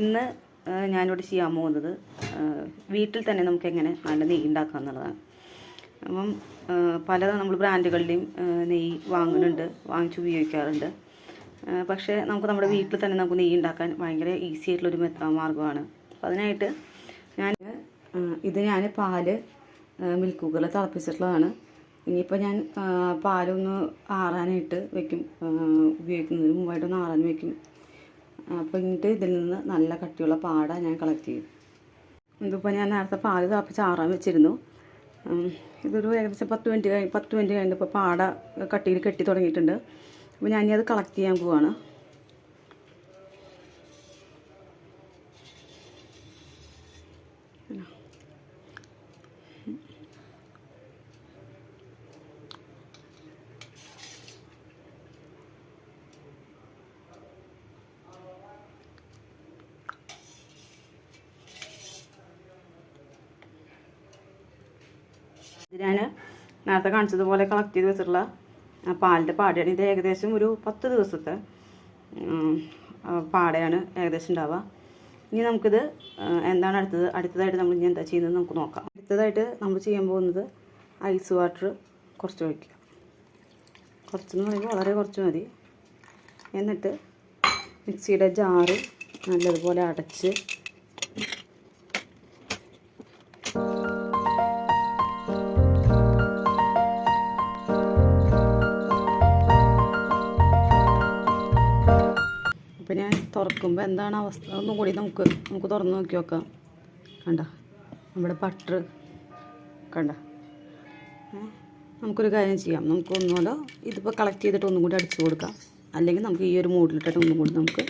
ഇന്ന് ഞാനിവിടെ ചെയ്യാൻ പോകുന്നത് വീട്ടിൽ തന്നെ നമുക്ക് എങ്ങനെ നല്ല നെയ്യ് ഉണ്ടാക്കുക എന്നുള്ളതാണ്. അപ്പം പല നമ്മൾ ബ്രാൻഡുകളുടെയും നെയ്യ് വാങ്ങിച്ച് ഉപയോഗിക്കാറുണ്ട്. പക്ഷേ നമുക്ക് നമ്മുടെ വീട്ടിൽ തന്നെ നമുക്ക് നെയ്യ് ഉണ്ടാക്കാൻ ഭയങ്കര ഈസി ആയിട്ടുള്ളൊരു മാർഗ്ഗമാണ്. അപ്പം അതിനായിട്ട് ഞാൻ പാല് മിൽക്ക് കുക്കറിൽ തിളപ്പിച്ചിട്ടുള്ളതാണ്. ഇനിയിപ്പോൾ ഞാൻ പാലൊന്ന് ആറാനായിട്ട് വെക്കും, ഉപയോഗിക്കുന്നതിന് മുമ്പായിട്ടൊന്ന് ആറാൻ വെക്കും. അപ്പോൾ എന്നിട്ട് ഇതിൽ നിന്ന് നല്ല കട്ടിയുള്ള പാട ഞാൻ കളക്ട് ചെയ്യും. ഇതിപ്പോൾ ഞാൻ നേരത്തെ പാല് തിളപ്പിച്ച് ആറാൻ വെച്ചിരുന്നു. ഇതൊരു ഏകദേശം 10 മിനിറ്റ് കഴിഞ്ഞിട്ട് ഇപ്പോൾ പാട കട്ടിയിൽ കെട്ടി തുടങ്ങിയിട്ടുണ്ട്. അപ്പോൾ ഞാൻ അത് കളക്ട് ചെയ്യാൻ പോവാണ്. ഇത് ഞാൻ നേരത്തെ കാണിച്ചതുപോലെ കളക്ട് ചെയ്ത് വെച്ചിട്ടുള്ള പാലിൻ്റെ പാടയാണ്. ഇത് ഏകദേശം ഒരു 10 ദിവസത്തെ പാടയാണ് ഏകദേശം ഉണ്ടാവുക. ഇനി നമുക്കിത് എന്താണ് അടുത്തതായിട്ട് നമ്മൾ ഇനി എന്താ ചെയ്യുന്നത് നമുക്ക് നോക്കാം. അടുത്തതായിട്ട് നമ്മൾ ചെയ്യാൻ പോകുന്നത് ഐസ് വാട്ടർ കുറച്ച് ഒഴിക്കുക. കുറച്ചെന്ന് പറയുമ്പോൾ വളരെ കുറച്ച് മതി. എന്നിട്ട് മിക്സിയുടെ ജാറ് നല്ലതുപോലെ അടച്ച് അപ്പോൾ ഞാൻ തുറക്കുമ്പോൾ എന്താണ് അവസ്ഥ ഒന്നും കൂടി നമുക്ക് തുറന്ന് നോക്കി നോക്കാം. കണ്ട നമ്മുടെ ബട്ടർ കണ്ട. നമുക്കൊരു കാര്യം ചെയ്യാം, നമുക്കൊന്നുമല്ല ഇതിപ്പോൾ കളക്ട് ചെയ്തിട്ട് ഒന്നും കൂടി അടിച്ചു കൊടുക്കാം. അല്ലെങ്കിൽ നമുക്ക് ഈ ഒരു മൂഡിലിട്ടിട്ട് ഒന്നും കൂടി നമുക്ക്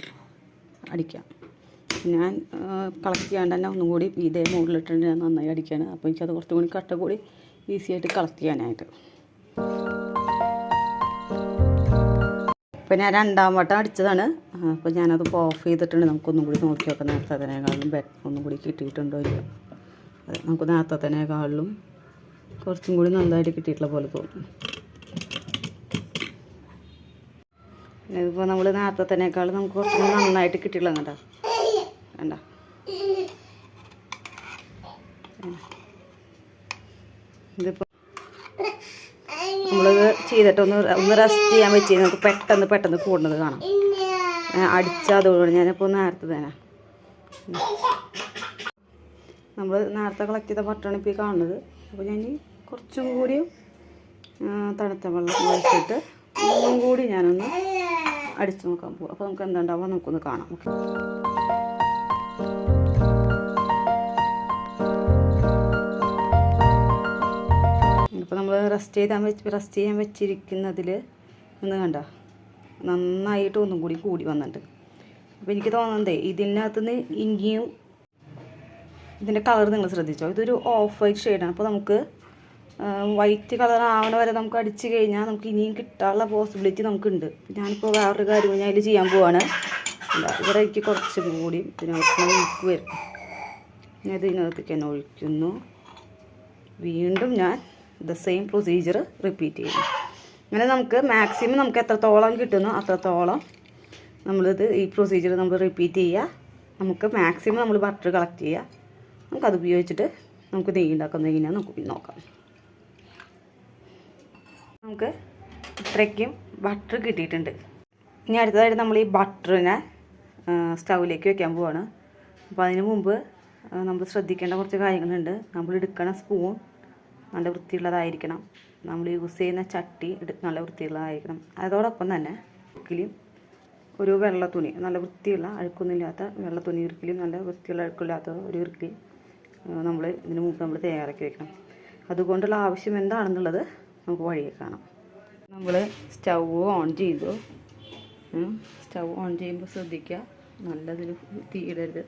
അടിക്കാം. ഞാൻ കളക്ട് ചെയ്യാണ്ട് തന്നെ ഒന്നും കൂടി ഇതേ മൂഡിലിട്ടിട്ട് ഞാൻ നന്നായി അടിക്കുകയാണ്. അപ്പോൾ എനിക്കത് കുറച്ചും കൂടി കട്ട കൂടി ഈസി ആയിട്ട് കളക്ട് ചെയ്യാനായിട്ട്. അപ്പോൾ ഞാൻ 2ാം വട്ടം അടിച്ചതാണ്. അപ്പോൾ ഞാനത് ഓഫ് ചെയ്തിട്ടുണ്ട്. നമുക്കൊന്നും കൂടി നോക്കി നോക്കാം നേരത്തേക്കാളും ഒന്നും കൂടി കിട്ടിയിട്ടുണ്ടോ ഇല്ല. നമുക്ക് നേരത്തേക്കാളും കുറച്ചും കൂടി നന്നായിട്ട് കിട്ടിയിട്ടുള്ള പോലെ തോന്നും. ഇതിപ്പോൾ നമ്മൾ നേരത്തേക്കാളും നമുക്ക് കുറച്ചും കൂടി നന്നായിട്ട് കിട്ടിയിട്ടുള്ള കണ്ട ഇതിപ്പോൾ നമ്മളിത് ചെയ്തിട്ട് ഒന്ന് റെസ്റ്റ് ചെയ്യാൻ വെച്ച് നമുക്ക് പെട്ടെന്ന് കൂടുന്നത് കാണാം. അടിച്ചതോടുകൂടി ഞാനിപ്പോൾ നേരത്തെ തന്നെ നമ്മൾ നേരത്തെ കളക്ട് ചെയ്ത ബട്ടറാണ് ഇപ്പോൾ കാണുന്നത്. അപ്പോൾ ഞാൻ കുറച്ചും കൂടി തണുത്ത വെള്ളം ഒഴിച്ചിട്ട് ഒന്നും കൂടി ഞാനൊന്ന് അടിച്ചു നോക്കാൻ പോകും. അപ്പോൾ നമുക്ക് എന്താണ്ടാവുക നമുക്കൊന്ന് കാണാം. അപ്പോൾ നമ്മൾ റെസ്റ്റ് ചെയ്യാൻ വെച്ചിരിക്കുന്നതിൽ ഒന്ന് കണ്ട നന്നായിട്ട് ഒന്നും കൂടി വന്നിട്ടുണ്ട്. അപ്പോൾ എനിക്ക് തോന്നുന്നത് ഇതിനകത്ത് നിന്ന് ഇനിയും ഇതിൻ്റെ കളർ നിങ്ങൾ ശ്രദ്ധിച്ചോ, ഇതൊരു ഓഫ് വൈറ്റ് ഷെയ്ഡാണ്. അപ്പോൾ നമുക്ക് വൈറ്റ് കളർ ആവണ വരെ നമുക്ക് അടിച്ച് കഴിഞ്ഞാൽ നമുക്ക് ഇനിയും കിട്ടാനുള്ള പോസിബിലിറ്റി നമുക്കുണ്ട്. ഞാനിപ്പോൾ വേറൊരു കാര്യം ഞാൻ അതിൽ ചെയ്യാൻ പോവാണ്. ഇവിടെ എനിക്ക് കുറച്ചും കൂടി ഇതിനകത്ത് ഒഴുക്ക് വരും. ഞാൻ ഇതിനകത്തേക്ക് തന്നെ ഒഴിക്കുന്നു. വീണ്ടും ഞാൻ സെയിം പ്രൊസീജിയർ റിപ്പീറ്റ് ചെയ്യുന്നു. അങ്ങനെ നമുക്ക് മാക്സിമം നമുക്ക് എത്രത്തോളം കിട്ടുന്നു അത്രത്തോളം ഈ പ്രൊസീജിയർ നമ്മൾ റിപ്പീറ്റ് ചെയ്യുക. നമുക്ക് മാക്സിമം നമ്മൾ ബട്ടർ കളക്ട് ചെയ്യുക. നമുക്കത് ഉപയോഗിച്ചിട്ട് നമുക്ക് നെയ്യ് ഉണ്ടാക്കുന്നത് എങ്ങനെയാണ് നമുക്ക് നോക്കാം. നമുക്ക് ഇത്രയ്ക്കും ബട്ടർ കിട്ടിയിട്ടുണ്ട്. ഇനി അടുത്തതായിട്ട് നമ്മൾ ഈ ബട്ടറിനെ സ്റ്റൗവിലേക്ക് വെക്കാൻ പോവാണ്. അപ്പോൾ അതിന് മുമ്പ് നമ്മൾ ശ്രദ്ധിക്കേണ്ട കുറച്ച് കാര്യങ്ങളുണ്ട്. നമ്മൾ എടുക്കണ സ്പൂൺ നല്ല വൃത്തിയുള്ളതായിരിക്കണം. നമ്മൾ യൂസ് ചെയ്യുന്ന ചട്ടി നല്ല വൃത്തിയുള്ളതായിരിക്കണം. അതോടൊപ്പം തന്നെ ഇറുക്കിലും ഒരു വെള്ള തുണി, നല്ല വൃത്തിയുള്ള അഴുക്കൊന്നുമില്ലാത്ത വെള്ള തുണി ഇറുക്കിലും നല്ല വൃത്തിയുള്ള അഴുക്കില്ലാത്ത ഒരു ഇറുക്കിൽ നമ്മൾ ഇതിന് മുമ്പ് നമ്മൾ തയ്യാറാക്കി വെക്കണം. അതുകൊണ്ടുള്ള ആവശ്യം എന്താണെന്നുള്ളത് നമുക്ക് വഴിയെ കാണാം. നമ്മൾ സ്റ്റൗ ഓൺ ചെയ്തു. സ്റ്റൗ ഓൺ ചെയ്യുമ്പോൾ ശ്രദ്ധിക്കുക, നല്ലതിൽ തീയിടരുത്.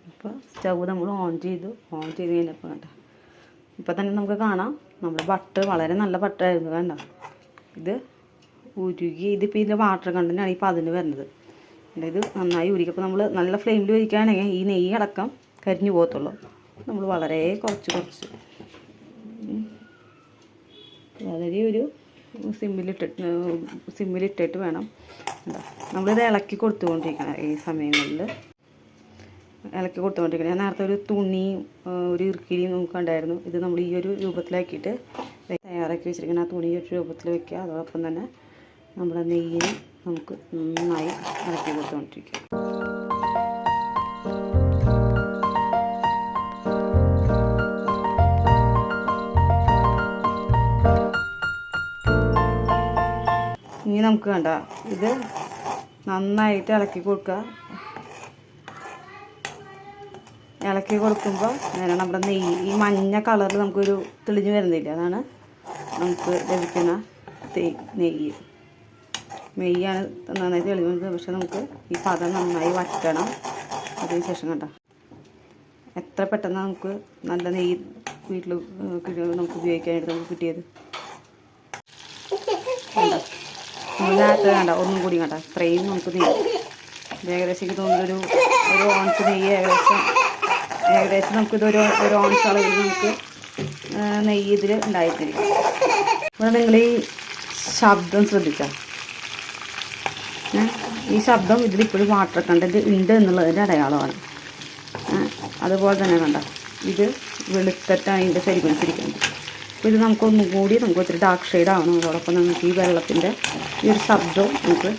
അപ്പോൾ സ്റ്റൗ നമ്മൾ ഓൺ ചെയ്ത് കഴിഞ്ഞപ്പോൾ കണ്ട ഇപ്പോൾ തന്നെ നമുക്ക് കാണാം നമ്മുടെ ബട്ടർ വളരെ നല്ല ബട്ടറായിരുന്നു. കണ്ട ഇത് ഉരുകി, ഇതിപ്പോൾ ഇതിൻ്റെ വാട്ടർ കണ്ടൻ്റാണ് ഇപ്പോൾ അതിന് വരുന്നത്. ഇത് നന്നായി ഉരുകി. അപ്പോൾ നമ്മൾ നല്ല ഫ്ലെയിമിൽ ഒഴിക്കുകയാണെങ്കിൽ ഈ നെയ്യ് അടക്കം കരിഞ്ഞു പോകത്തുള്ളൂ. നമ്മൾ വളരെ കുറച്ച് വളരെ ഒരു സിമ്മിലിട്ടിട്ട് വേണം. നമ്മളിത് ഇളക്കി കൊടുത്തുകൊണ്ടിരിക്കണം. ഈ സമയങ്ങളിൽ ഇളക്കി കൊടുത്തുകൊണ്ടിരിക്കണം. ഞാൻ നേരത്തെ ഒരു തുണി ഒരു ഇറുക്കിരിയും നമുക്ക് കണ്ടായിരുന്നു. ഇത് നമ്മൾ ഈ ഒരു രൂപത്തിലാക്കിയിട്ട് തയ്യാറാക്കി വെച്ചിരിക്കണം. ആ തുണി ഒരു രൂപത്തിൽ വെക്കുക. അതോടൊപ്പം തന്നെ നമ്മുടെ നെയ്യിന് നമുക്ക് നന്നായി ഇളക്കി കൊടുത്തുകൊണ്ടിരിക്കുക. ഇനി നമുക്ക് കണ്ട ഇത് നന്നായിട്ട് ഇളക്കി കൊടുക്കുക. ഇളക്കി കൊടുക്കുമ്പോൾ നേരെ നമ്മുടെ നെയ്യ് ഈ മഞ്ഞ കളറിൽ നമുക്കൊരു തെളിഞ്ഞ് വരുന്നില്ല. അതാണ് നമുക്ക് ലഭിക്കുന്ന നെയ്യാണ് നന്നായി തെളിഞ്ഞ് വരുന്നത്. പക്ഷെ നമുക്ക് ഈ പദം നന്നായി വറ്റണം. അതിന് ശേഷം കണ്ട എത്ര പെട്ടെന്ന് നമുക്ക് നല്ല നെയ്യ് വീട്ടിൽ നമുക്ക് ഉപയോഗിക്കാനായിട്ട് നമുക്ക് കിട്ടിയത്. നേരത്തെ വേണ്ട ഒന്നും കൂടി കണ്ട ഇത്രയും നമുക്ക് നെയ്യ് ഏകദേശം എനിക്ക് തോന്നുന്നൊരു ഓൺസ് നെയ്യ് ഏകദേശം നമുക്കിതൊരു ഓൺസ് അളവിൽ നമുക്ക് നെയ്യ് ഇതിൽ ഉണ്ടായിട്ടിരിക്കും. ഇവിടെ നിങ്ങൾ ഈ ശബ്ദം ശ്രദ്ധിക്കാം. ഈ ശബ്ദം ഇതിലിപ്പോഴും വാട്ടർ കണ്ടൻറ്റ് ഉണ്ട് എന്നുള്ളതിൻ്റെ അടയാളമാണ്. അതുപോലെ തന്നെ കണ്ട ഇത് വെളുത്തിട്ടാണ് ഇതിൻ്റെ സെരിമൻസിരിക്കുന്നത്. അപ്പോൾ ഇത് നമുക്കൊന്നും കൂടി നമുക്ക് ഒത്തിരി ഡാർക്ക് ഷെയ്ഡ് ആവണം. അതോടൊപ്പം നമുക്ക് ഈ വെള്ളത്തിൻ്റെ ഈ ഒരു ശബ്ദവും നമുക്ക്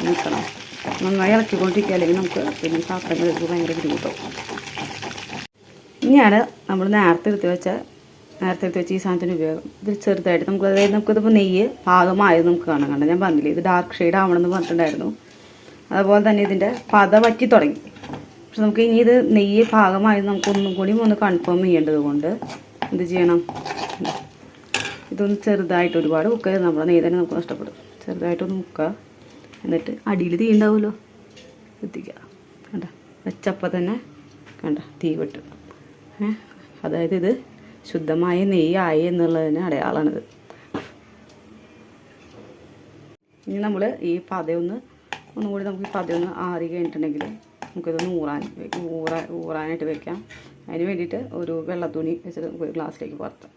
നിൽക്കണം. നന്നായി ഇളക്കിക്കൊണ്ടിരിക്കുക. അല്ലെങ്കിൽ നമുക്ക് പിന്നെ പാത്രങ്ങൾക്ക് ഭയങ്കര ബുദ്ധിമുട്ടാവും. ഇനിയാണ് നമ്മൾ നേരത്തെ എടുത്ത് വെച്ച ഈ സാധനത്തിൻ്റെ ഉപയോഗം. ഇത് ചെറുതായിട്ട് നമുക്ക് അതായത് നമുക്കിതിപ്പോൾ നെയ്യ് പാകമായത് നമുക്ക് കാണാൻ കണ്ട. ഞാൻ പറഞ്ഞില്ലേ ഇത് ഡാർക്ക് ഷെയ്ഡ് ആവണമെന്ന് പറഞ്ഞിട്ടുണ്ടായിരുന്നു. അതുപോലെ തന്നെ ഇതിൻ്റെ പത വറ്റി തുടങ്ങി. പക്ഷെ നമുക്ക് ഇനി ഇത് നെയ്യ് പാകമായത് നമുക്കൊന്നും കൂടി ഒന്ന് കൺഫേം ചെയ്യേണ്ടത് കൊണ്ട് എന്ത് ചെയ്യണം, ഇതൊന്ന് ചെറുതായിട്ട് ഒരുപാട് മുക്കുക. നമ്മുടെ നെയ്യ് തന്നെ നമുക്ക് നഷ്ടപ്പെടും. ചെറുതായിട്ടൊന്ന് മുക്കുക. എന്നിട്ട് അടിയിൽ തീ ഉണ്ടാവുമല്ലോ എത്തിക്കുക. കണ്ട വെച്ചപ്പം തന്നെ കണ്ട തീ വെട്ടും. അതായത് ഇത് ശുദ്ധമായ നെയ്യായി എന്നുള്ളതിന് അടയാളമാണിത്. ഇനി നമ്മൾ ഈ ഒന്നും കൂടി നമുക്ക് ഈ പതയൊന്ന് ആറി കഴിഞ്ഞിട്ടുണ്ടെങ്കിൽ നമുക്കിതൊന്ന് ഊറാനായിട്ട് വെക്കാം. അതിന് വേണ്ടിയിട്ട് ഒരു വെള്ളത്തുണി വെച്ചിട്ട് നമുക്ക് ഒരു ഗ്ലാസ്സിലേക്ക് പകർത്താം.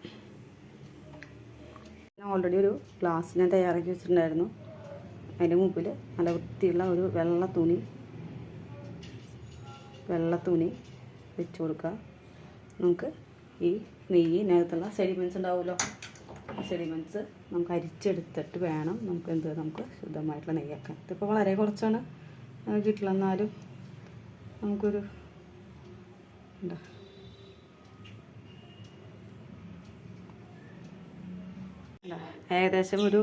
ഞാൻ ഓൾറെഡി ഒരു ഗ്ലാസ് ഞാൻ തയ്യാറാക്കി വെച്ചിട്ടുണ്ടായിരുന്നു. അതിൻ്റെ മുമ്പിൽ നല്ല വൃത്തിയുള്ള ഒരു വെള്ളത്തുണി വെച്ച് കൊടുക്കുക. നമുക്ക് ഈ നെയ്യിനകത്തുള്ള സെഡിമെൻറ്റ്സ് ഉണ്ടാവുമല്ലോ, ആ സെഡിമെൻറ്റ്സ് നമുക്ക് അരിച്ചെടുത്തിട്ട് വേണം നമുക്ക് ശുദ്ധമായിട്ടുള്ള നെയ്യാക്കാൻ. ഇതിപ്പോൾ വളരെ കുറച്ചാണ് കിട്ടില്ല, എന്നാലും നമുക്കൊരു എന്താ ഏകദേശം ഒരു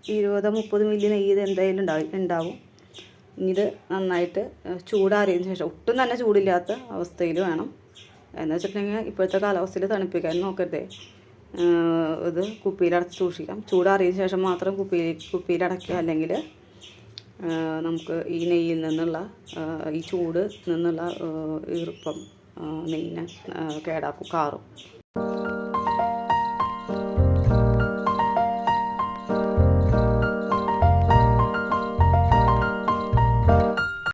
20-30 മില്ലി നെയ്യ് ഇത് എന്തായാലും ഉണ്ടാവും. ഇത് നന്നായിട്ട് ചൂടാറിയതിന് ശേഷം ഒട്ടും തന്നെ ചൂടില്ലാത്ത അവസ്ഥയിൽ വേണം. എന്ന് വെച്ചിട്ടുണ്ടെങ്കിൽ ഇപ്പോഴത്തെ കാലാവസ്ഥയിൽ തണുപ്പിക്കാൻ നോക്കരുതേ. ഇത് കുപ്പിയിലടച്ച് സൂക്ഷിക്കാം. ചൂടാറിയതിന് ശേഷം മാത്രം കുപ്പിയിലടയ്ക്കുക. അല്ലെങ്കിൽ നമുക്ക് ഈ നെയ്യിൽ നിന്നുള്ള ഈ ചൂട് നിന്നുള്ള ഈർപ്പം നെയ്യിനെ കാറും.